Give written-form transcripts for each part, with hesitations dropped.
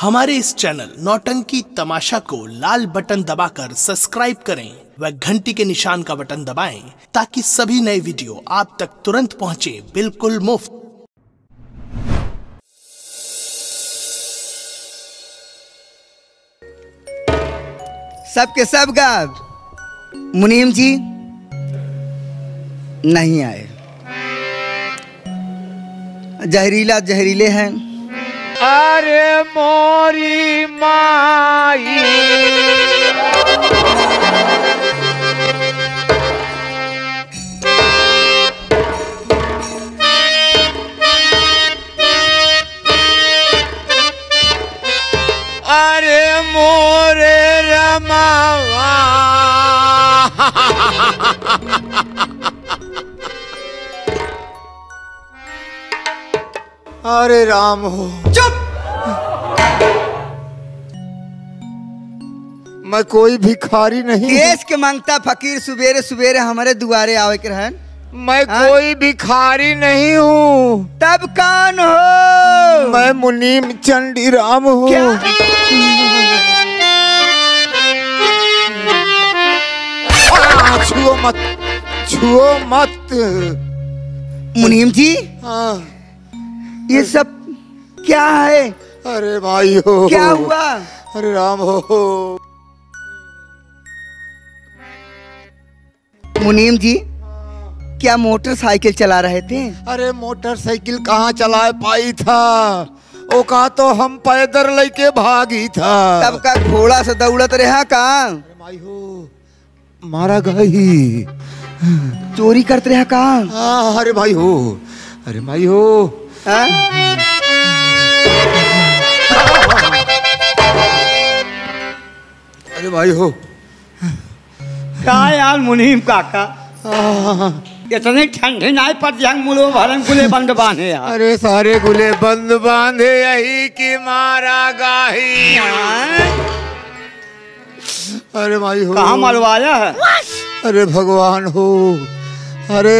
हमारे इस चैनल नौटंकी तमाशा को लाल बटन दबाकर सब्सक्राइब करें व घंटी के निशान का बटन दबाएं ताकि सभी नए वीडियो आप तक तुरंत पहुंचे बिल्कुल मुफ्त। सबके सब गायब, मुनीम जी नहीं आए, जहरीला जहरीले हैं। अरे मोरी माई अरे मोरे रमावा अरे राम हो। चुप! मैं कोई भिखारी नहीं, देश के मांगता फकीर सुबेरे सुबेरे हमारे दुआरे आवे के रहन। मैं कोई भिखारी नहीं हूँ। तब कौन हो? मैं मुनीम चंडी राम हूँ। छुओ मत, छुओ मत। मुनीम जी हाँ। ये सब क्या है? अरे भाई हो, क्या हुआ? अरे राम हो। मुनीम जी क्या मोटरसाइकिल चला रहे थे? अरे मोटरसाइकिल कहाँ चला पाई था, ओ का तो हम पैदल लेके भागी था। तब का घोड़ा से दौड़त रहा का? अरे भाई हो, मारा गई, चोरी करते रहा का? हाँ। अरे भाई हो, अरे भाई हो। हाँ? अरे भाई हो। क्या यार मुनीम काका, इतनी ठंडी नहीं पड़ती, हम मुलो भरन गुले बंद बांधे यार। अरे सारे गुले बंद बांधे यही की मारा गाही। अरे भाई हो, कहाँ मरवाया है? अरे भगवान हो, अरे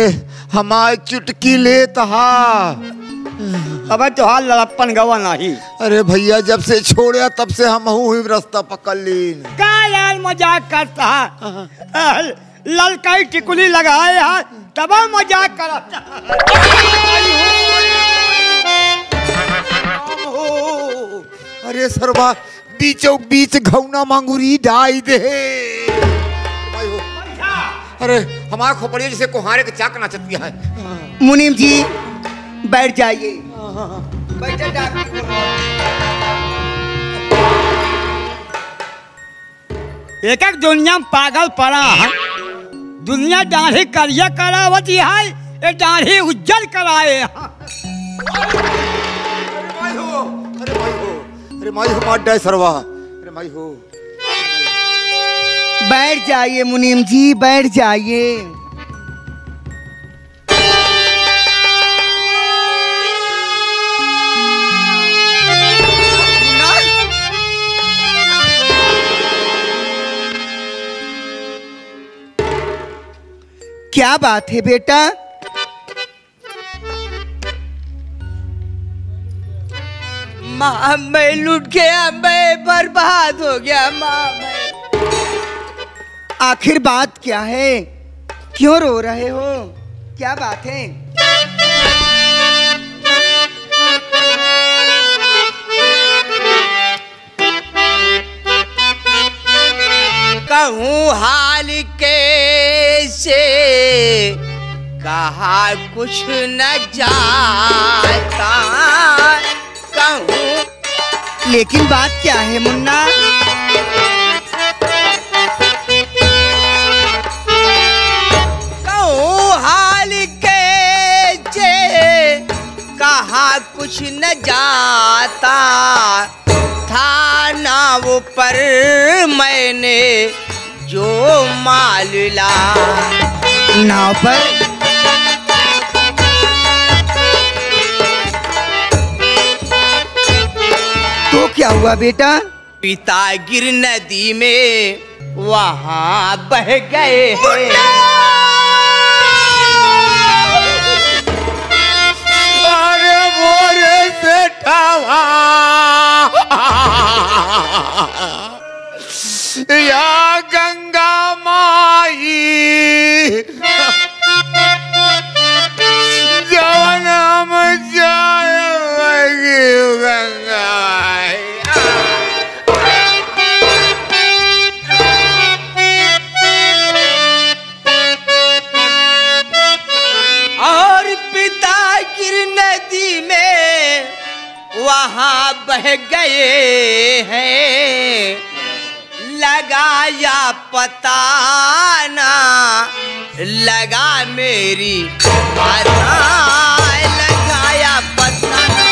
हमारी चुटकी लेता। अब तो हाल लड़प्पन गवा नहीं। अरे भैया जब से छोड़ा तब से हम ही रास्ता पकड़ ली। क्या यार मजाक करता है? ललकाई टिकुली लगाए है तब मजाक करता। अरे सरवा बीचों बीच घौना मांगुरी डाई दे। अरे हमारा खोपड़िया जैसे कोहारे के चाक नाचती है। मुनीम जी बैठ जाइए। बैठे डॉक्टर। एक एक दुनिया में पागल पड़ा है। दुनिया दाढ़ी करिया करावती है, ये दाढ़ी उज्जल कराए। अरे माई हो, अरे माई हो, अरे माई हो, मार डाय सरवा। अरे माई हो। बैठ जाइए मुनीम जी, बैठ जाइए। क्या बात है बेटा? माँ मैं लूट गया, मैं बर्बाद हो गया माँ। आखिर बात क्या है? क्यों रो रहे हो? क्या बात है? कहूँ हाल कैसे, कहा कुछ न जाता। कहूँ लेकिन बात क्या है मुन्ना? कहूँ हाल कैसे, कहा कुछ न जाता। था नाव पर मैंने जो माल ला। नाव पर? तो क्या हुआ बेटा? पिता गिर नदी में वहां बह गए हैं। अरे मोरे सेठावा या गंगा माई जवन हम जाएंगे गंगा और पिता गिर नदी में वहां बह गए हैं, लगाया पता ना लगा मेरी माता, लगाया पता ना।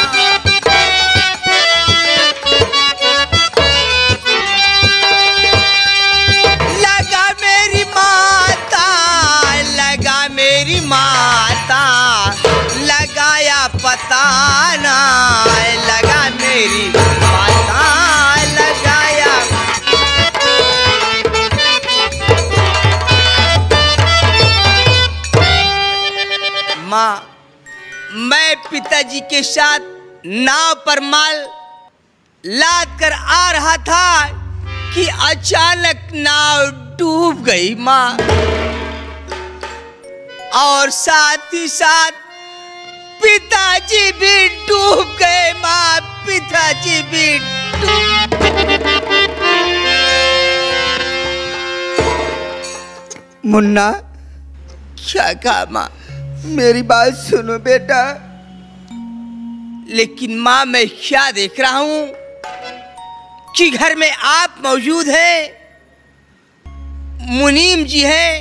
लगा मेरी माता, लगा मेरी माता, लगाया पता ना लगा मेरी माता, लगाया। माँ, मैं पिताजी के साथ नाव पर माल लाद कर आ रहा था कि अचानक नाव डूब गई माँ, और साथ ही साथ पिताजी भी डूब गए माँ, पिताजी भी मुन्ना, क्या कहा माँ? मेरी बात सुनो बेटा। लेकिन माँ, मैं क्या देख रहा हूं कि घर में आप मौजूद हैं, मुनीम जी हैं,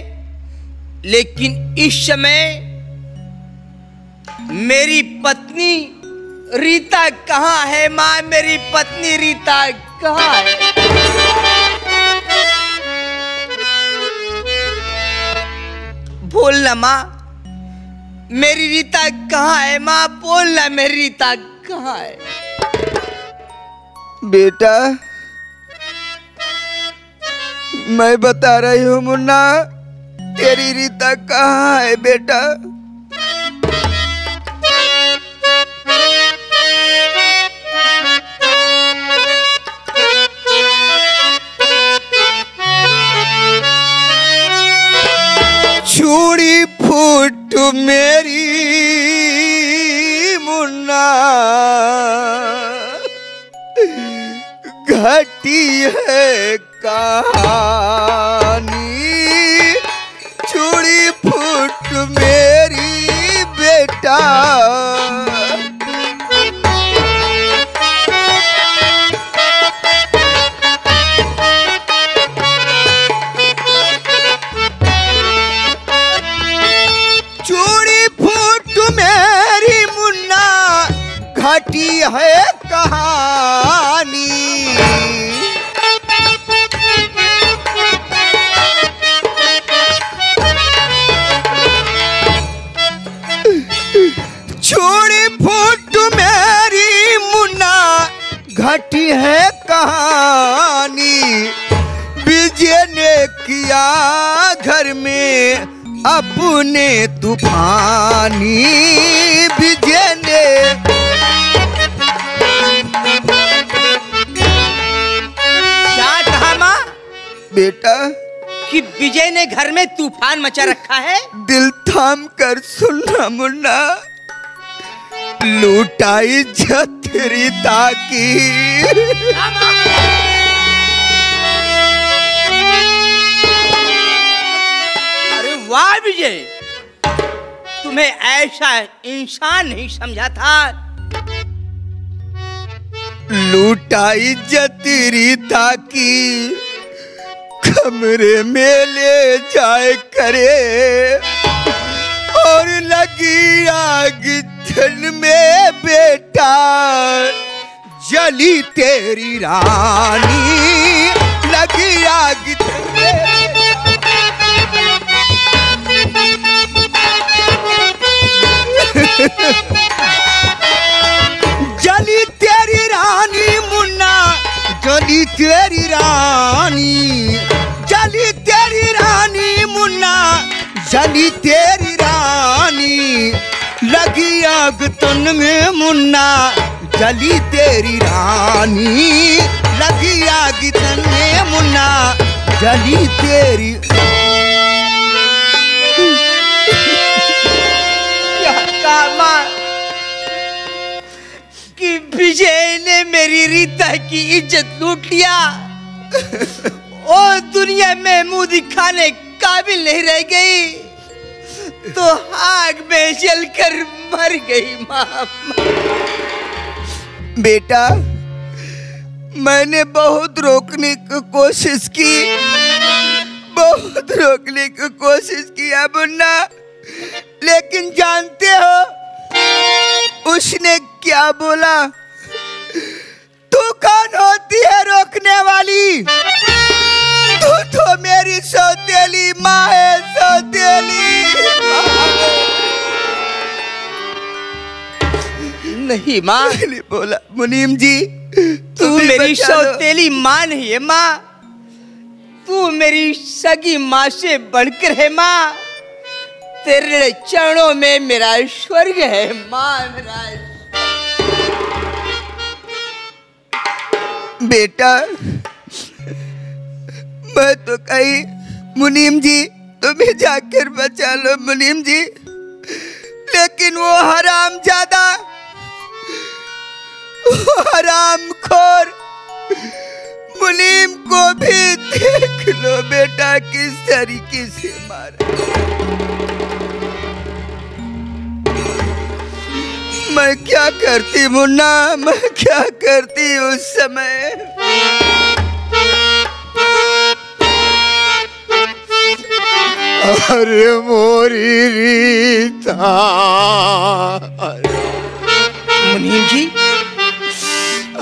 लेकिन इस समय मेरी पत्नी रीता कहाँ है माँ? मेरी पत्नी रीता कहाँ है? बोलना माँ, मेरी रीता कहाँ है माँ? बोलना, मेरी रीता कहाँ है? बेटा, मैं बता रही हूँ मुन्ना, तेरी रीता कहाँ है बेटा? चूड़ी फूट मेरी मुन्ना, घटी है कहानी, चूड़ी फूट मेरी बेटा। घटी है कहानी, चूड़ी फूट मेरी मुन्ना, घटी है कहानी, विजय ने किया घर में अपने तूफानी, विजय ने बेटा कि विजय ने घर में तूफान मचा रखा है। दिल थाम कर सुनना मुन्ना, लूटाई इज्जत रीता की। अरे वाह विजय, तुम्हें ऐसा इंसान नहीं समझा था। लूटाई इज्जत रीता की, कमरे में ले जाए करे, और लगी आग धन में बेटा, जली तेरी रानी, लगी आग धन में। जली तेरी रानी मुन्ना, जली तेरी रानी, जली तेरी रानी मुन्ना, जली तेरी रानी, लगी आग तन में मुन्ना, जली तेरी रानी, लगी आग तन में मुन्ना, जली तेरी। क्या कहा माँ कि विजय ने मेरी रीता की इज्जत लूट लिया और दुनिया में मुंह दिखाने काबिल नहीं रह गई तो आग में जलकर मर गई माँ। बेटा मैंने बहुत रोकने की कोशिश की, बहुत रोकने की कोशिश किया मुन्ना, लेकिन जानते हो उसने क्या बोला? तू कौन होती है रोकने वाली? तू तो मेरी सौतेली माँ है, सौतेली। नहीं माँ, बोला मुनीम जी तू मेरी सौतेली माँ नहीं है माँ, तू मेरी सगी माँ से बढ़कर है माँ। तेरे चरणों में मेरा स्वर्ग है माँ। मेरा बेटा मैं तो कही मुनीम जी तुम्हें जाकर बचा लो मुनीम जी, लेकिन वो हरामजादा, हरामखोर मुनीम को भी देख लो बेटा किस तरीके से मारा। मैं क्या करती मुन्ना, मैं क्या करती उस समय? अरे मोरी रीता। मुनीम जी,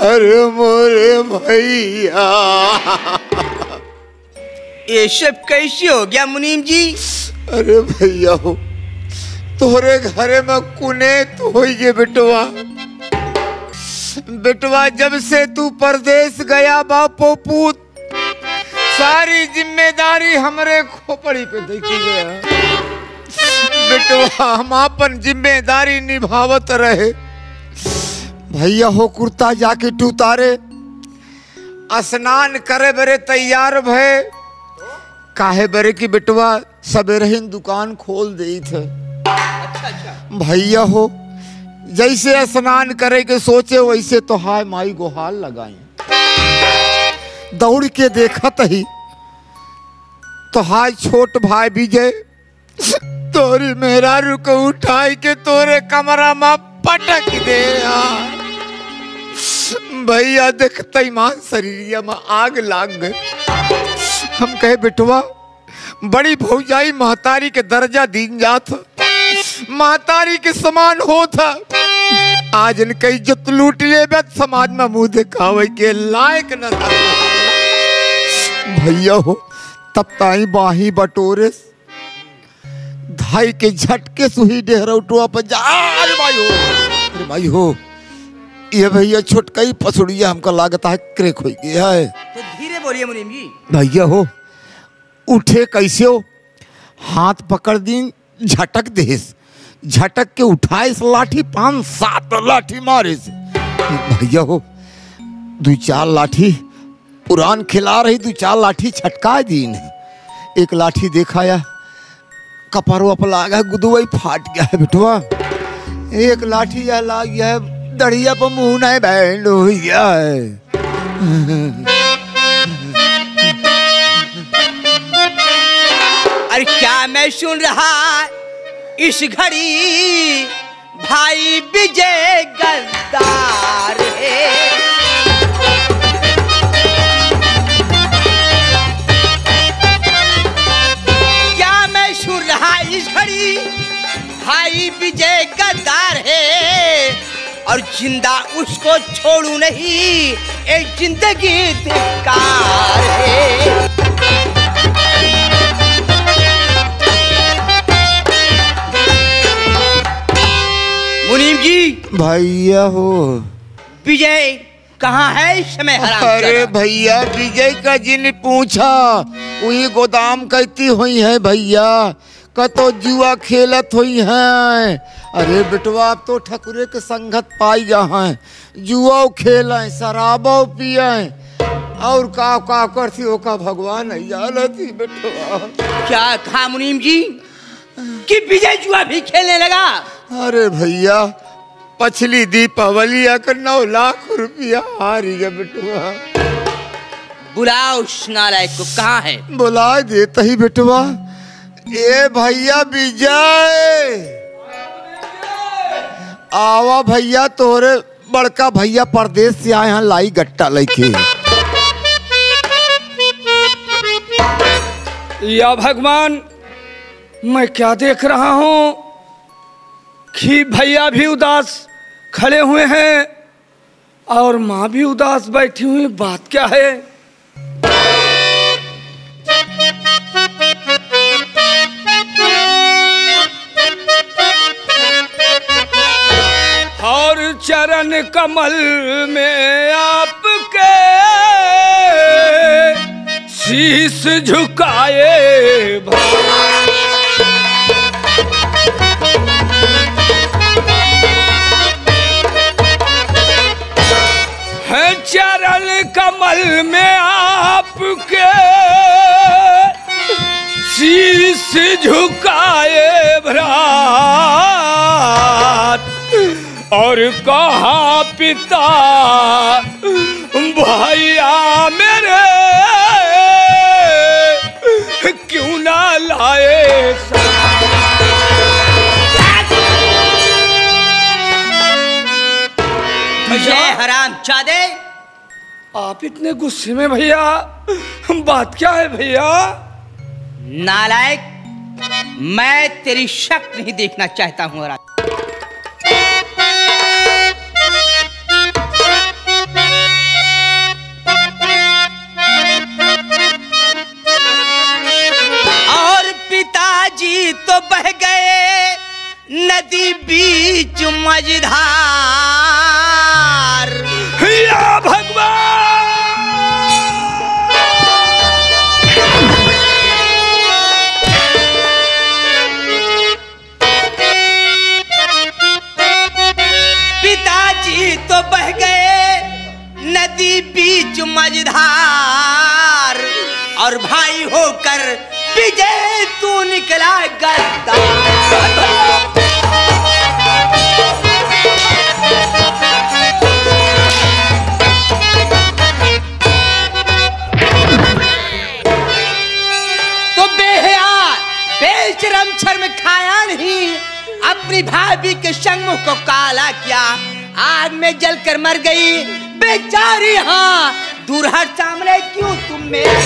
अरे मोरे भैया, ये सब कैसे हो गया मुनीम जी? अरे भैया हो तोरे घरे में कुने तो हो गए बेटवा। बेटवा जब से तू परदेश गया बापो पूत, सारी जिम्मेदारी हमरे खोपड़ी पे देखी गया। बेटवा हम अपन जिम्मेदारी निभावत रहे। भैया हो कुर्ता जाके उतारे, स्नान करे बरे तैयार भय, काहे बरे की बेटवा सबेरे ही दुकान खोल दी थे। भैया हो जैसे स्नान करे के सोचे वैसे तो हाय माई गुहार लगाई। दौड़ के देखत ही तो हाय छोट भाई विजय तोरी मेहरारू को उठाई के तोरे कमरा में पटक दे। भैया देखते ही मान शरीरिया में आग लाग गए। हम कहे बेटवा बड़ी भौजाई महतारी के दर्जा दीन जात, महतारी के समान हो था। आज इनका इज्जत लूट ले समाज में मुंह दिखावे के लायक न था। भैया हो तब ताई बाही बटोरे धाई के झटके सुही डेहरौटुआ पर जा। अरे भाई हो ये भैया छोटका ही पसुड़िया हमका लागत है क्रेक हो गया है। तो धीरे बोलिए मुनीम जी। भैया हो उठे कैसे हो, हाथ पकड़ दी झटक देस, झटक के उठाए इस लाठी 5-7 लाठी मारे से। भैया हो 2-4 लाठी पुरान खिला रही, 2-4 लाठी छटका दी ने। एक लाठी दिखाया कपड़ों पर लागा गुदुआई फाट गया है बेटवा। एक लाठी यह लाग गया है दढ़िया पर मुंह नहीं बैंड हो गया है। अरे क्या मैं सुन रहा इस घड़ी भाई विजय गद्दार है। क्या मैं सुन रहा इस घड़ी भाई विजय गद्दार है और जिंदा उसको छोड़ू नहीं, एक जिंदगी धिक्कार है। मुनीम जी भैया हो विजय कहाँ है इस समय? अरे भैया विजय का जिन पूछा वही गोदाम कहती हुई है भैया, कतो जुआ खेलत हुई है। अरे बेटवा आप तो ठकुरे के संगत पाई जहाँ जुआ खेल शराबो पिए और का करती हो का भगवान नहीं जानती बेटवा। क्या कहा मुनीम जी कि विजय जुआ भी खेलने लगा? अरे भैया पछली दीपावली आकर 9 लाख रुपया हारी गया बेटवा। बुलाओ उस नालायक को, कहाँ है? बुला देता ही बेटवा। ए भैया विजय आवा भैया, तोरे बड़का भैया परदेश से आए हैं लाई गट्टा लेके। या भगवान, मैं क्या देख रहा हूं कि भैया भी उदास खड़े हुए हैं और माँ भी उदास बैठी हुई, बात क्या है? और चरण कमल में आपके शीश झुकाए है, चरण कमल में आपके शीश झुकाए भ्रात, और कहा पिता भैया मेरे क्यों ना लाए? जय हराम चादे, आप इतने गुस्से में भैया, बात क्या है भैया? नालायक, मैं तेरी शक्ल नहीं देखना चाहता हूँ। और पिताजी तो बह गए नदी बीच मझधार। या भगवान, पिताजी तो बह गए नदी बीच मझधार, और भाई होकर विजय तू निकला गद्दार। तो बेहया बेशरम शर्म खाया नहीं, अपनी भाभी के संग मुंह को काला किया, आग में जलकर मर गई बेचारी। हाँ दूर हट सामने, क्यों तुम मेरे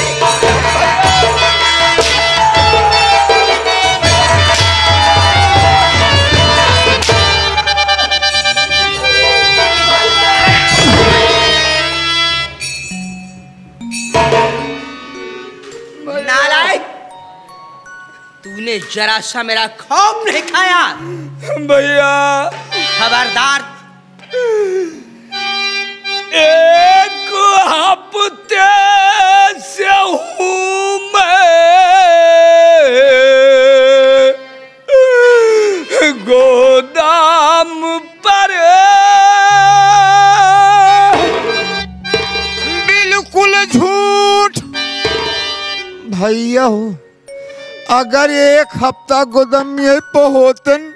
नालायक, तूने जरा सा मेरा खौफ नहीं खाया? भैया खबरदार, एक हफ्ते से हूँ मैं गोदाम पर। बिल्कुल झूठ भैया हो, अगर 1 हफ्ता गोदाम में पहुंचन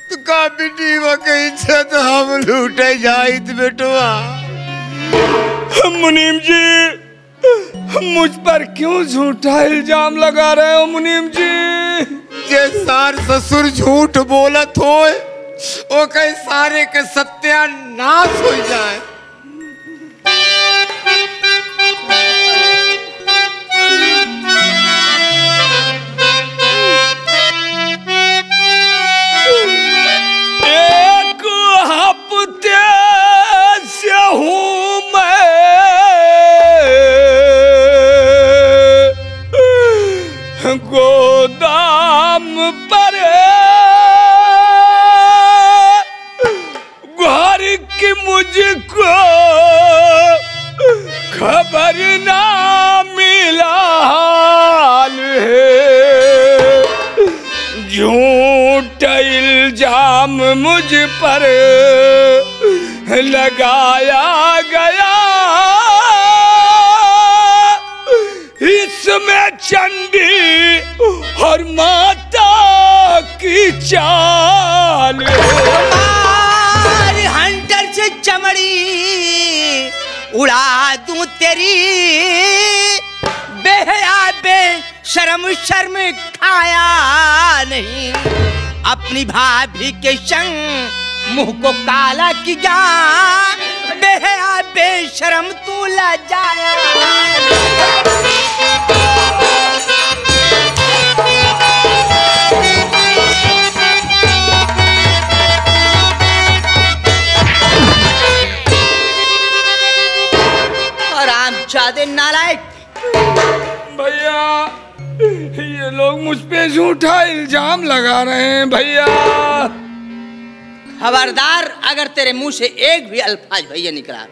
तो का बेटीवा के इज्जत हम लूटे जाइत बेटवा। मुनीम जी, मुझ पर क्यों झूठा इल्जाम लगा रहे हो मुनीम जी? जे सार ससुर झूठ बोलत होए ओ कई सारे के सत्यानाश हो जाए। एक हफ्ते से हूँ मैं गोदाम पर, घर की मुझको खबर ना मिला हाल है, झूठ इल्जाम मुझ पर लगाया गया उड़ा दूं तेरी बेहया बेशर्म शर्म खाया नहीं। अपनी भाभी के संग मुंह को काला किया बेहया बेशर्म तू लजाया। हरामजादे नालायक। भैया ये लोग मुझ पे झूठा इल्जाम लगा रहे हैं भैया। खबरदार अगर तेरे मुंह से एक भी अल्फाज भैया निकला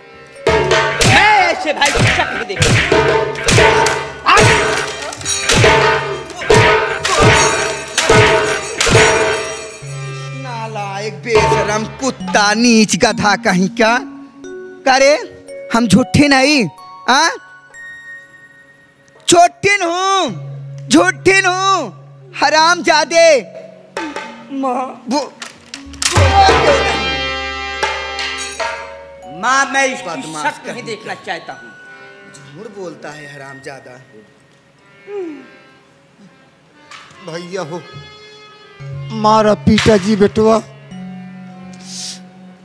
मैं ऐसे भाई की शक्ल देख। नालायक बेशरम कुत्ता नीच गधा कहीं का करे। हम झूठे नहीं छोटिन हूँ झूठिन हूँ हरामजादे। माँ मैं इसकी शक्ल नहीं देखना चाहता हूँ। झूठ बोलता है हरामजादा। भैया हो मारा पीटा जी बेटवा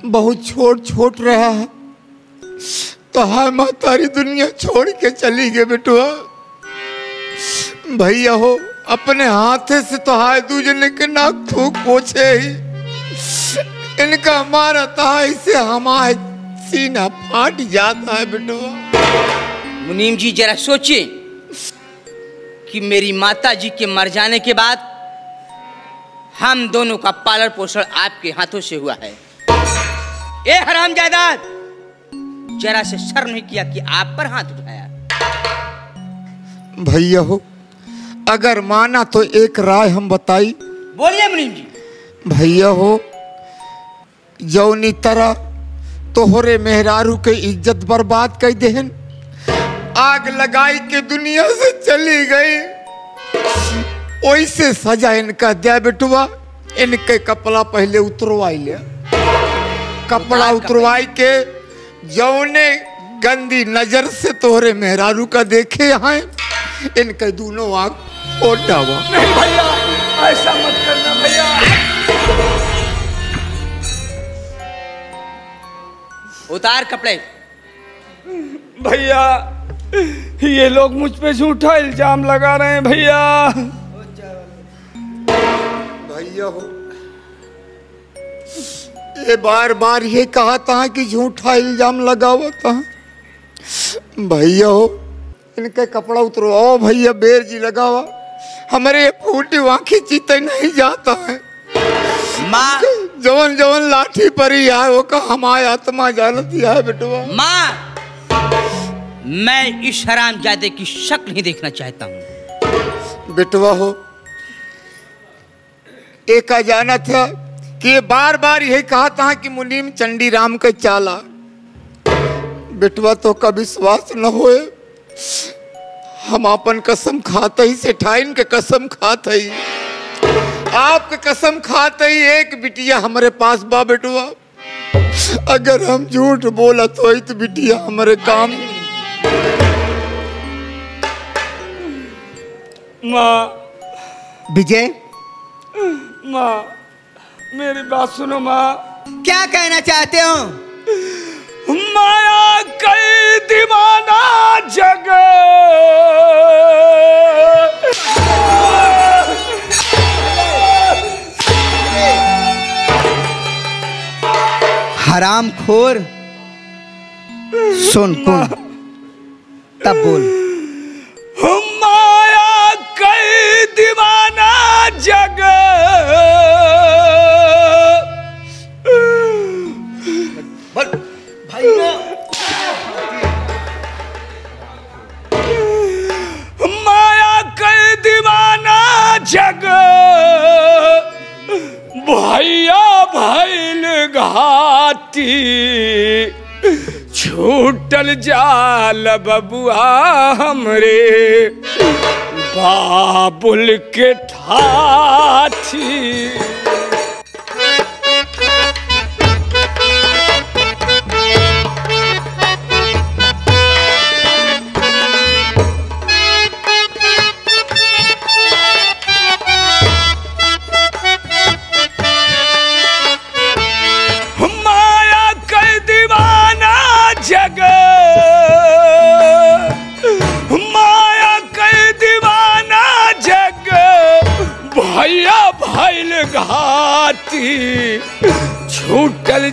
बहुत छोट छोट रहा है तो हाय महतारी दुनिया छोड़ के चली गई बेटवा। भैया हो अपने हाथे से तो हाय दूजने के नाक थूक पोछे ही इनका मारा था इसे हमारे सीना फाट जाता है बेटवा। मुनीम जी जरा सोचिए कि मेरी माता जी के मर जाने के बाद हम दोनों का पालन पोषण आपके हाथों से हुआ है। ए हरामजादा जरा से शर्म नहीं किया कि आप पर हाथ उठाया। भैया हो अगर माना तो एक राय हम बताई। बोलिए मुनीम जी। भैया हो जौनी तरह तोहरे मेहरारू के इज्जत बर्बाद कर देहन आग लगाई के दुनिया से चली गई वैसे सजा इनका दिया बेटुआ। इनके कपड़ा पहले उतरवाई लिया कपड़ा उतरवाई के जौने गंदी नजर से तोहरे मेहरारू का देखे हैं इनके दोनों आंख ओटावा। नहीं भैया ऐसा मत करना भैया। उतार कपड़े। भैया ये लोग मुझ पे झूठा इल्जाम लगा रहे हैं भैया। भैया हो ये बार बार ये कहा था कि झूठा इल्जाम लगा हुआ था। भैया हो इनके कपड़ा उतरवाओ भैया बेर जी लगावा हमारे फूटी आँखें चीते नहीं जाता है। माँ जवन जवन लाठी परी है वो का हमारी आत्मा जानती है बेटवा। माँ मैं इस हरामजादे की शक्ल नहीं देखना चाहता हूँ। बेटवा हो एक जाना था कि ये बार बार यही कहा था कि मुनीम चंडी राम के चाला बेटवा तो का विश्वास न होए। हम अपन कसम खाते ही सेठाइन के कसम खाते ही आपके कसम खाते ही एक बिटिया हमारे पास बा बेटवा। अगर हम झूठ बोला तो बिटिया हमारे काम। माँ विजय माँ मेरी बात सुनो माँ। क्या कहना चाहते हो? माया कई दीवाना जग हराम खोर सुन कौन तब बोल। माया कई दीवाना जग माया कई दीवाना जग भैया भैल घाटी छूटल जाल बबुआ हमरे बाबुल के ठाठी।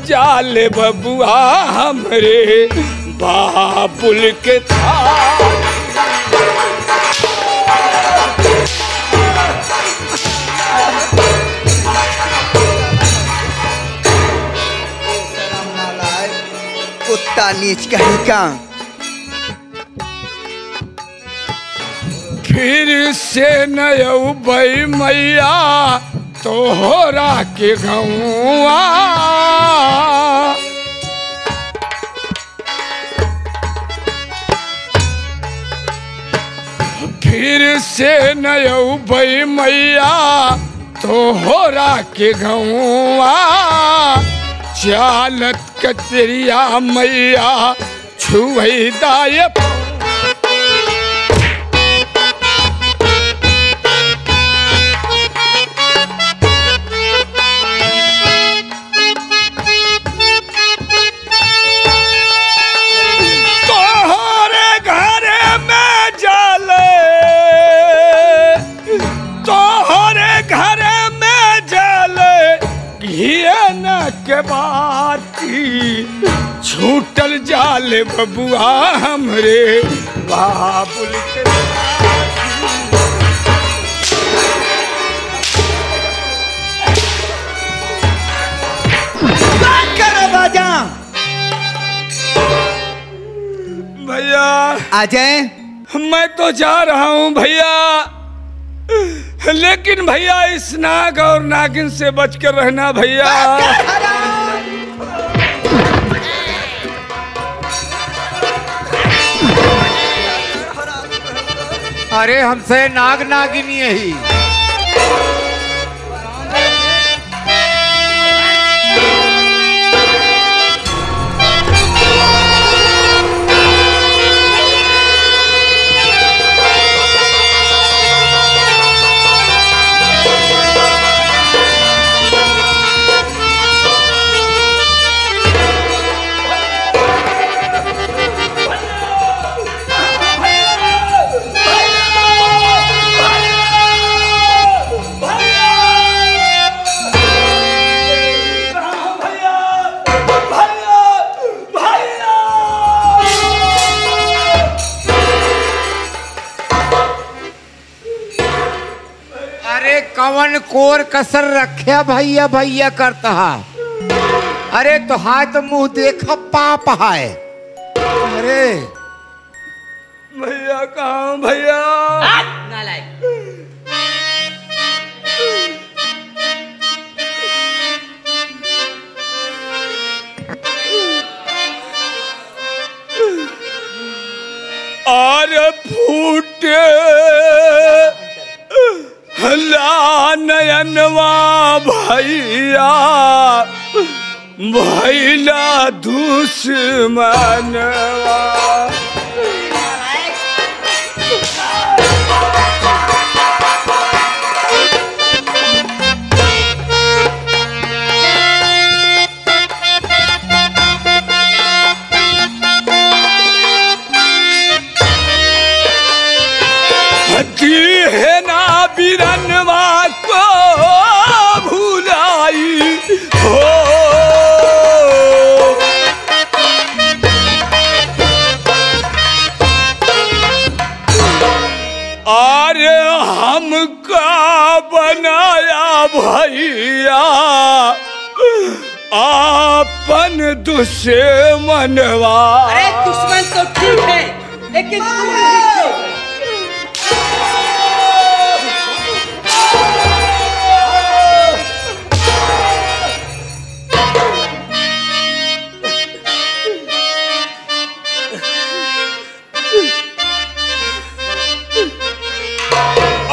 जाले बबुआ हमरे बाबुल के थाल। कुत्ता नीच कहीं का। फिर से नयौबै मैया तोहरा के गौआ। फिर से नयौबै मैया तोहरा के गौआ। चालत कतरिया मैया छुवैदाय। तोहरे घरे में जाले, तोहरे घरे में जाले घियन के बाती। छूटल जाले बबुआ हमरे बाबुल के। बाजा भैया अजय, मैं तो जा रहा हूँ भैया, लेकिन भैया इस नाग और नागिन से बचकर रहना भैया। अरे हमसे नाग नागिनी यही। कवन कोर कसर रखे भैया भैया करता है। अरे तो हाथ मुंह देखा पाप है। अरे भैया कहाँ भैया? और फूटे नयनवा भैया भैला दुश्मनवा। है ना बिरनवा को भुलाई हो। अरे हमका बनाया भैया आपन दुश्मनवा। अरे दुश्मन तो ठीक है, लेकिन तू नहीं ठीक।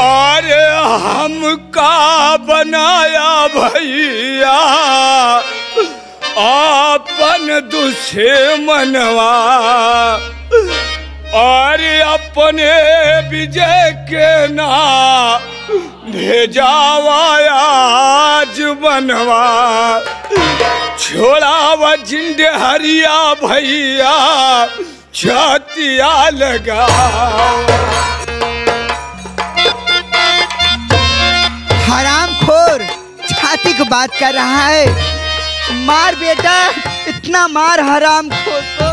अरे हमका बनाया भैया आपन दुश्मनवा। और अपने विजय के ना भेजावाया जुबनवा। छोड़ावा जिंदे हरिया भैया छतिया लगा। हरामखोर छाती की बात कर रहा है। मार बेटा, इतना मार हराम खोर को।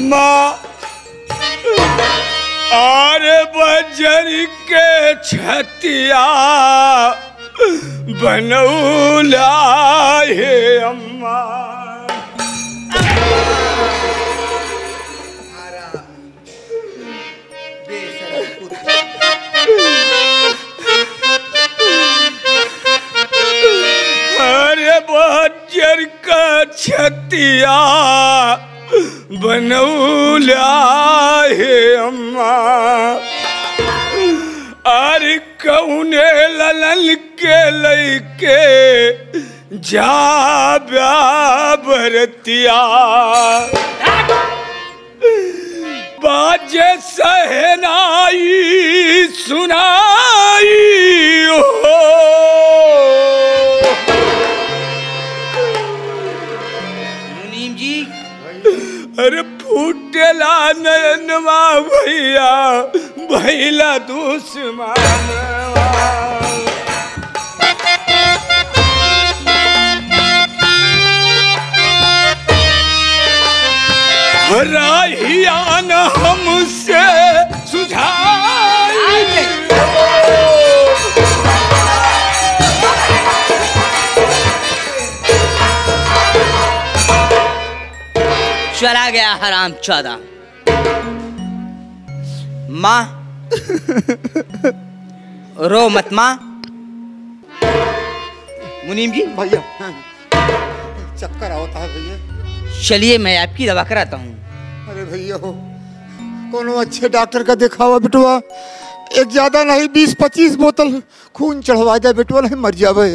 माँ आरे बजर के छतिया बनौला है अम्मा। अरे बजर का छतिया बनौला है अम्मा। अरे कौने ललन के लैके जा बरतिया बाजे सहनाई सुनाई हो। मुनीम जी अरे फूटेला नयनवा भैया भैला दुश्मनवा। राहिया न हमसे सुझाई। चला गया हराम चौदा। माँ रो मत माँ। मुनीम जी भैया चक्कर आता है भैया। चलिए मैं आपकी दवा कराता हूँ। अरे भैया हो कोनो अच्छे डॉक्टर का दिखावा बेटवा। एक ज्यादा नहीं 20-25 बोतल खून चढ़वा दे बेटवा, नहीं मर जावे।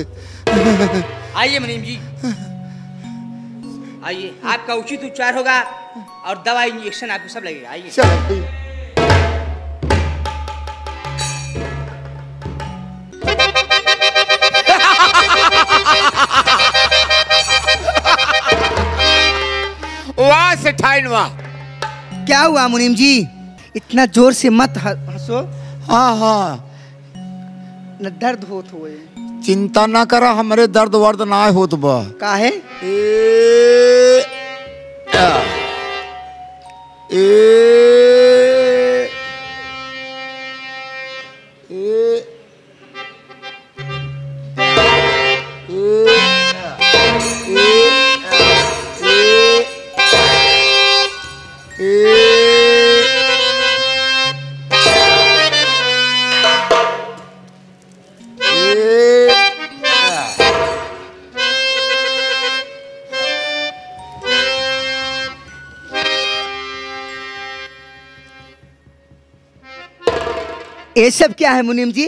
आइए मुनीम जी आइए, आपका उचित उपचार होगा और दवा इंजेक्शन आपको सब लगेगा। आइए। चलो भैया। वाह सेठाइन वाह। क्या हुआ मुनीम जी? इतना जोर से मत हंसो। हाँ हाँ न दर्द होत हुए। चिंता ना करा, हमारे दर्द वर्द ना होत बा। काहे? ये सब क्या है मुनीम जी?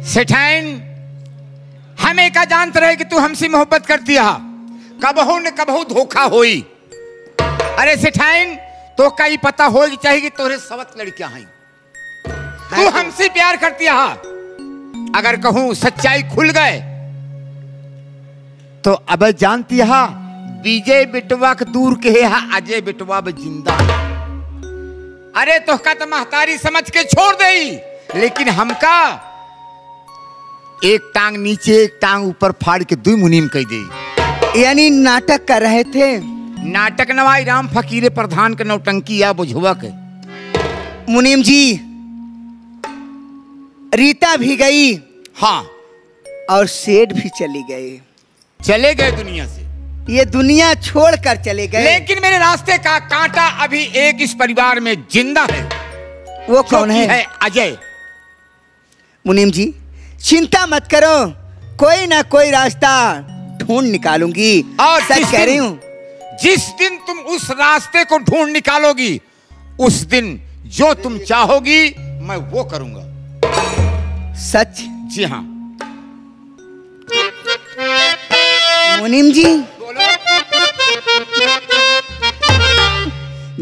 सेठाइन हम एक जानते रहे कि तू हमसे मोहब्बत करती है, कबहू न कबहू धोखा होई। अरे सेठाइन तो कई पता होगी चाहिए कि तोरे सवत लड़कियां हैं। तू हमसे प्यार करती है, अगर कहूं सच्चाई खुल गए तो अब जानती है विजय बिटवा के दूर के है अजय बिटवा ब जिंदा। अरे तो का तो महतारी समझ के छोड़ दई, लेकिन हमका एक टांग नीचे एक टांग ऊपर फाड़ के दुई मुनीम कह दे। यानी नाटक कर रहे थे? नाटक नवाई राम फकीरे प्रधान के नौटंकी या बुझवा के। मुनीम जी रीता भी गई, हाँ, और सेठ भी चली गई। चले गए दुनिया से, ये दुनिया छोड़कर चले गए। लेकिन मेरे रास्ते का कांटा अभी एक इस परिवार में जिंदा है। वो कौन है? अजय। मुनीम जी चिंता मत करो, कोई ना कोई रास्ता ढूंढ निकालूंगी। और सच कह रही हूँ। जिस दिन तुम उस रास्ते को ढूंढ निकालोगी उस दिन जो तुम चाहोगी मैं वो करूंगा। सच? जी हाँ। मुनीम जी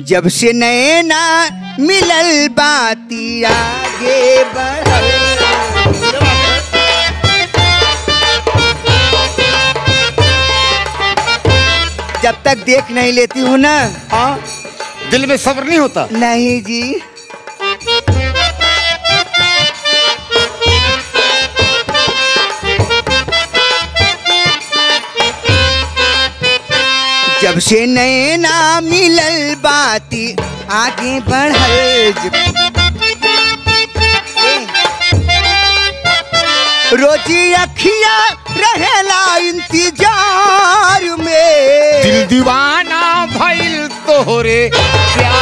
जब से नए ना मिलल बाती आगे बढ़ल, जब तक देख नहीं लेती हूँ ना, हाँ, दिल में सब्र नहीं होता। नहीं जी। जब से नैना मिलल बाती आगे बढ़ल रोजी अखिया रहेला इंतजार में दिल दीवाना भइल तोहरे प्यार